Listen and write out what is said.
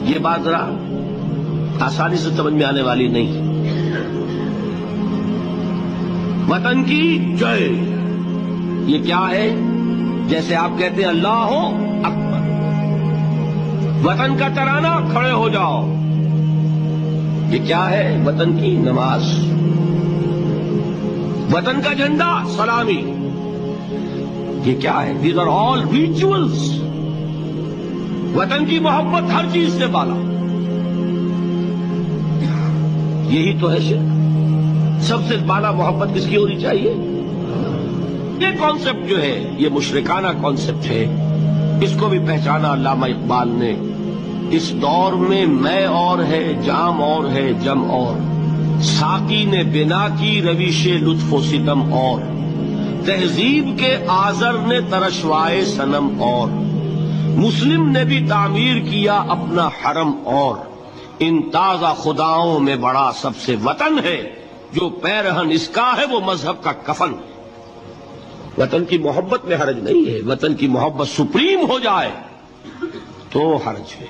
یہ بات ذرا آسانی سے سمجھ میں آنے والی نہیں. وطن کی جے یہ کیا ہے؟ جیسے آپ کہتے ہیں اللہ اکبر، وطن کا ترانہ کھڑے ہو جاؤ، یہ کیا ہے؟ وطن کی نماز، وطن کا جھنڈا سلامی، یہ کیا ہے؟ These are all rituals. وطن کی محبت ہر چیز سے بالا، یہی تو ہے شرک. سب سے بالا محبت کس کی ہونی چاہیے؟ یہ کانسیپٹ جو ہے یہ مشرکانہ کانسیپٹ ہے. اس کو بھی پہچانا علامہ اقبال نے. اس دور میں میں اور ہے، جام اور ہے، جم اور، ساقی نے بنا کی رویش لطف و ستم اور، تہذیب کے آزر نے ترشوائے صنم اور، مسلم نے بھی تعمیر کیا اپنا حرم اور، ان تازہ خداؤں میں بڑا سب سے وطن ہے، جو پیرہن اس کا ہے وہ مذہب کا کفن. وطن کی محبت میں حرج نہیں ہے، وطن کی محبت سپریم ہو جائے تو حرج ہے.